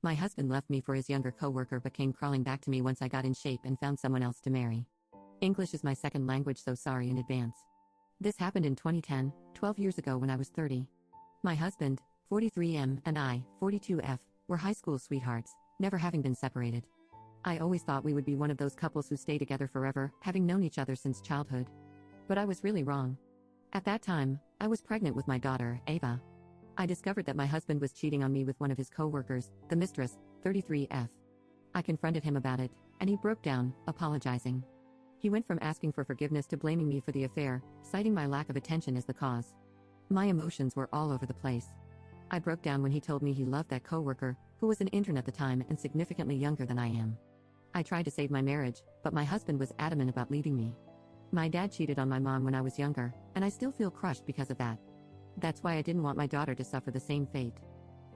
My husband left me for his younger coworker but came crawling back to me once I got in shape and found someone else to marry. English is my second language, so sorry in advance. This happened in 2010, 12 years ago when I was 30. My husband, 43M, and I, 42F, were high school sweethearts, never having been separated. I always thought we would be one of those couples who stay together forever, having known each other since childhood. But I was really wrong. At that time, I was pregnant with my daughter, Ava. I discovered that my husband was cheating on me with one of his co-workers, the mistress, 33F. I confronted him about it, and he broke down, apologizing. He went from asking for forgiveness to blaming me for the affair, citing my lack of attention as the cause. My emotions were all over the place. I broke down when he told me he loved that co-worker, who was an intern at the time and significantly younger than I am. I tried to save my marriage, but my husband was adamant about leaving me. My dad cheated on my mom when I was younger, and I still feel crushed because of that. That's why I didn't want my daughter to suffer the same fate.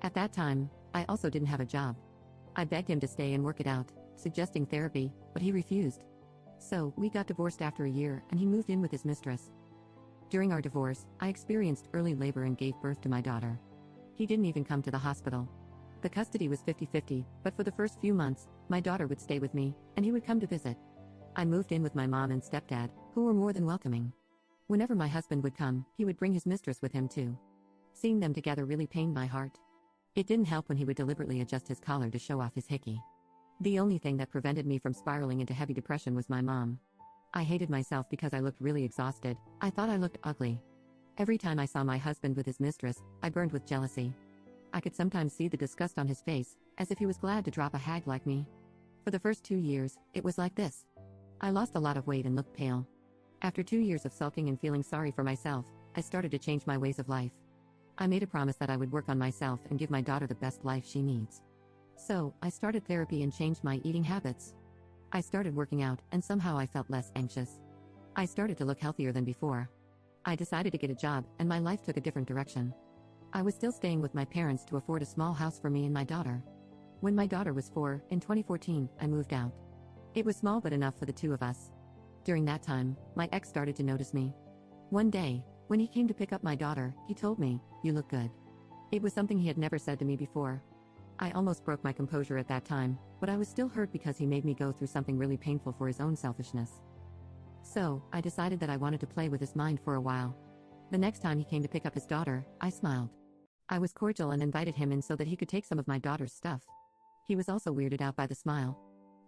At that time, I also didn't have a job. I begged him to stay and work it out, suggesting therapy, but he refused. So, we got divorced after a year and he moved in with his mistress. During our divorce, I experienced early labor and gave birth to my daughter. He didn't even come to the hospital. The custody was 50-50, but for the first few months, my daughter would stay with me, and he would come to visit. I moved in with my mom and stepdad, who were more than welcoming. Whenever my husband would come, he would bring his mistress with him too. Seeing them together really pained my heart. It didn't help when he would deliberately adjust his collar to show off his hickey. The only thing that prevented me from spiraling into heavy depression was my mom. I hated myself because I looked really exhausted. I thought I looked ugly. Every time I saw my husband with his mistress, I burned with jealousy. I could sometimes see the disgust on his face, as if he was glad to drop a hag like me. For the first 2 years, it was like this. I lost a lot of weight and looked pale. After 2 years of sulking and feeling sorry for myself, I started to change my ways of life. I made a promise that I would work on myself and give my daughter the best life she needs. So, I started therapy and changed my eating habits. I started working out, and somehow I felt less anxious. I started to look healthier than before. I decided to get a job, and my life took a different direction. I was still staying with my parents to afford a small house for me and my daughter. When my daughter was 4, in 2014, I moved out. It was small but enough for the two of us. During that time, my ex started to notice me. One day, when he came to pick up my daughter, he told me, "You look good." It was something he had never said to me before. I almost broke my composure at that time, but I was still hurt because he made me go through something really painful for his own selfishness. So, I decided that I wanted to play with his mind for a while. The next time he came to pick up his daughter, I smiled. I was cordial and invited him in so that he could take some of my daughter's stuff. He was also weirded out by the smile.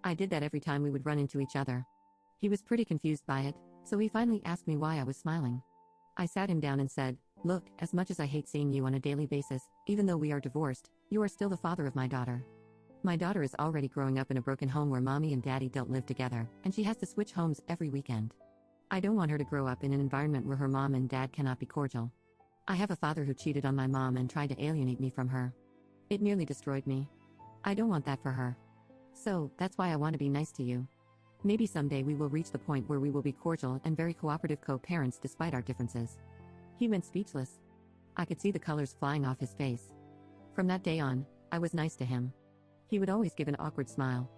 I did that every time we would run into each other. He was pretty confused by it, so he finally asked me why I was smiling. I sat him down and said, "Look, as much as I hate seeing you on a daily basis, even though we are divorced, you are still the father of my daughter. My daughter is already growing up in a broken home where mommy and daddy don't live together, and she has to switch homes every weekend. I don't want her to grow up in an environment where her mom and dad cannot be cordial. I have a father who cheated on my mom and tried to alienate me from her. It nearly destroyed me. I don't want that for her. So, that's why I want to be nice to you. Maybe someday we will reach the point where we will be cordial and very cooperative co-parents despite our differences." He went speechless. I could see the colors flying off his face. From that day on, I was nice to him. He would always give an awkward smile.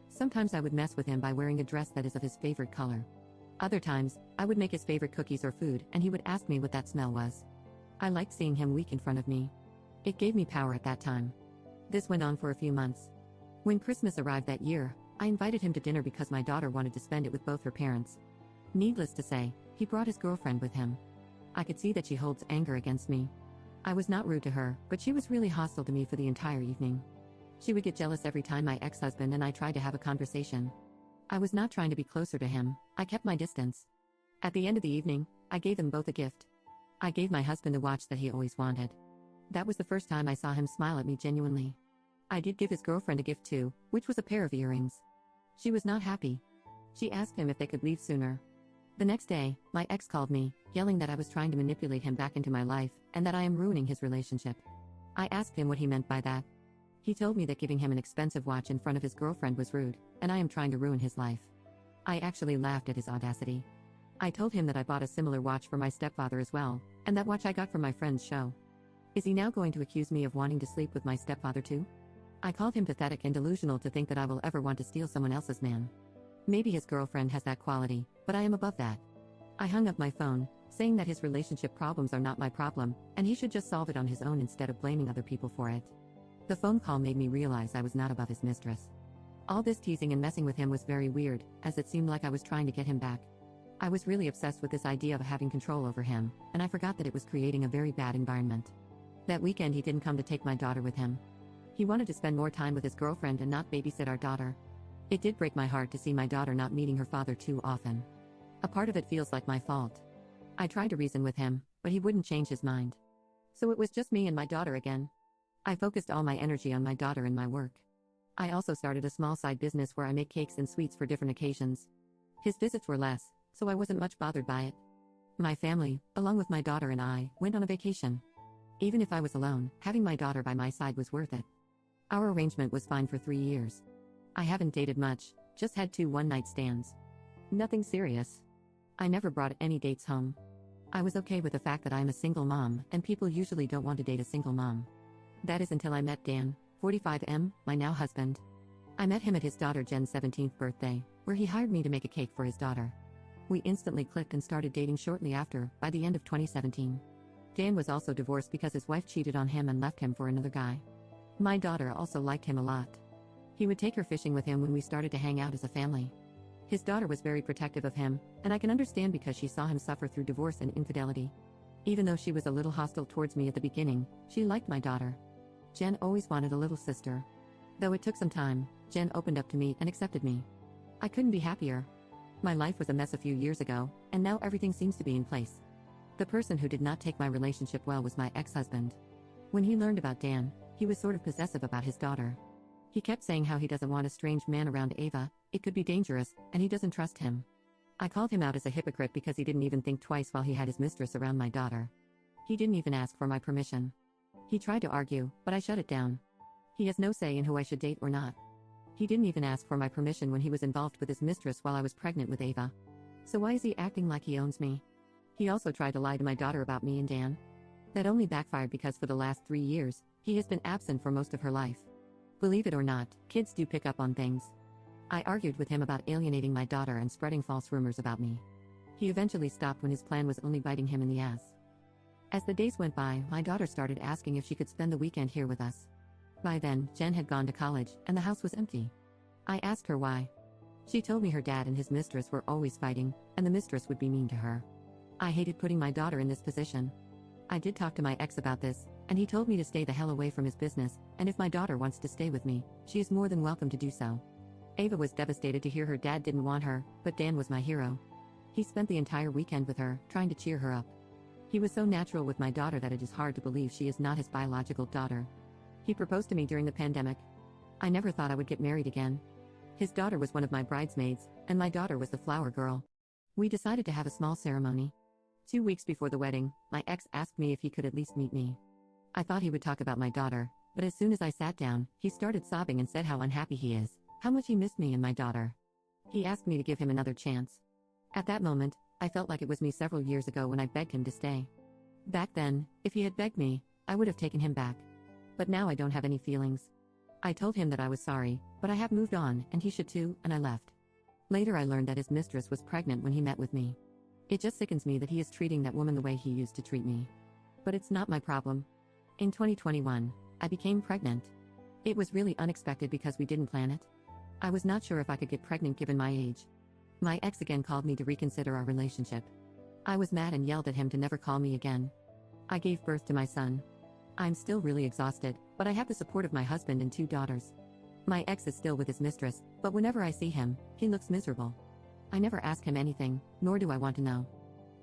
Sometimes I would mess with him by wearing a dress that is of his favorite color. Other times, I would make his favorite cookies or food and he would ask me what that smell was. I liked seeing him weak in front of me. It gave me power at that time. This went on for a few months. When Christmas arrived that year, I invited him to dinner because my daughter wanted to spend it with both her parents. Needless to say, he brought his girlfriend with him. I could see that she holds anger against me. I was not rude to her, but she was really hostile to me for the entire evening. She would get jealous every time my ex-husband and I tried to have a conversation. I was not trying to be closer to him, I kept my distance. At the end of the evening, I gave them both a gift. I gave my husband the watch that he always wanted. That was the first time I saw him smile at me genuinely. I did give his girlfriend a gift too, which was a pair of earrings. She was not happy. She asked him if they could leave sooner. The next day, my ex called me, yelling that I was trying to manipulate him back into my life, and that I am ruining his relationship. I asked him what he meant by that. He told me that giving him an expensive watch in front of his girlfriend was rude, and I am trying to ruin his life. I actually laughed at his audacity. I told him that I bought a similar watch for my stepfather as well, and that watch I got from my friend's show. Is he now going to accuse me of wanting to sleep with my stepfather too? I called him pathetic and delusional to think that I will ever want to steal someone else's man. Maybe his girlfriend has that quality, but I am above that. I hung up my phone, saying that his relationship problems are not my problem, and he should just solve it on his own instead of blaming other people for it. The phone call made me realize I was not above his mistress. All this teasing and messing with him was very weird, as it seemed like I was trying to get him back. I was really obsessed with this idea of having control over him, and I forgot that it was creating a very bad environment. That weekend he didn't come to take my daughter with him. He wanted to spend more time with his girlfriend and not babysit our daughter. It did break my heart to see my daughter not meeting her father too often. A part of it feels like my fault. I tried to reason with him, but he wouldn't change his mind. So it was just me and my daughter again. I focused all my energy on my daughter and my work. I also started a small side business where I make cakes and sweets for different occasions. His visits were less, so I wasn't much bothered by it. My family, along with my daughter and I, went on a vacation. Even if I was alone, having my daughter by my side was worth it. Our arrangement was fine for 3 years. I haven't dated much, just had 2 one-night stands. Nothing serious. I never brought any dates home. I was okay with the fact that I'm a single mom, and people usually don't want to date a single mom. That is until I met Dan, 45M, my now husband. I met him at his daughter Jen's 17th birthday, where he hired me to make a cake for his daughter. We instantly clicked and started dating shortly after, by the end of 2017. Dan was also divorced because his wife cheated on him and left him for another guy. My daughter also liked him a lot. He would take her fishing with him when we started to hang out as a family. His daughter was very protective of him, and I can understand because she saw him suffer through divorce and infidelity. Even though she was a little hostile towards me at the beginning, she liked my daughter. Jen always wanted a little sister. Though it took some time, Jen opened up to me and accepted me. I couldn't be happier. My life was a mess a few years ago, and now everything seems to be in place. The person who did not take my relationship well was my ex-husband. When he learned about Dan, he was sort of possessive about his daughter. He kept saying how he doesn't want a strange man around Ava, it could be dangerous, and he doesn't trust him. I called him out as a hypocrite because he didn't even think twice while he had his mistress around my daughter. He didn't even ask for my permission. He tried to argue, but I shut it down. He has no say in who I should date or not. He didn't even ask for my permission when he was involved with his mistress while I was pregnant with Ava. So why is he acting like he owns me? He also tried to lie to my daughter about me and Dan. That only backfired because for the last 3 years, he has been absent for most of her life. Believe it or not, kids do pick up on things. I argued with him about alienating my daughter and spreading false rumors about me. He eventually stopped when his plan was only biting him in the ass. As the days went by, my daughter started asking if she could spend the weekend here with us. By then, Jen had gone to college, and the house was empty. I asked her why. She told me her dad and his mistress were always fighting, and the mistress would be mean to her. I hated putting my daughter in this position. I did talk to my ex about this, and he told me to stay the hell away from his business, and if my daughter wants to stay with me, she is more than welcome to do so. Ava was devastated to hear her dad didn't want her, but Dan was my hero. He spent the entire weekend with her, trying to cheer her up. He was so natural with my daughter that it is hard to believe she is not his biological daughter. He proposed to me during the pandemic. I never thought I would get married again. His daughter was one of my bridesmaids, and my daughter was the flower girl. We decided to have a small ceremony. 2 weeks before the wedding, my ex asked me if he could at least meet me. I thought he would talk about my daughter, but as soon as I sat down, he started sobbing and said how unhappy he is, how much he missed me and my daughter. He asked me to give him another chance. At that moment, I felt like it was me several years ago when I begged him to stay. Back then, if he had begged me, I would have taken him back. But now I don't have any feelings. I told him that I was sorry, but I have moved on, and he should too, and I left. Later I learned that his mistress was pregnant when he met with me. It just sickens me that he is treating that woman the way he used to treat me. But it's not my problem. In 2021, I became pregnant. It was really unexpected because we didn't plan it. I was not sure if I could get pregnant given my age. My ex again called me to reconsider our relationship. I was mad and yelled at him to never call me again. I gave birth to my son. I'm still really exhausted, but I have the support of my husband and 2 daughters. My ex is still with his mistress, but whenever I see him, he looks miserable. I never ask him anything, nor do I want to know.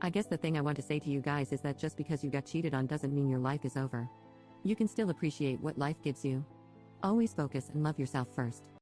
I guess the thing I want to say to you guys is that just because you got cheated on doesn't mean your life is over. You can still appreciate what life gives you. Always focus and love yourself first.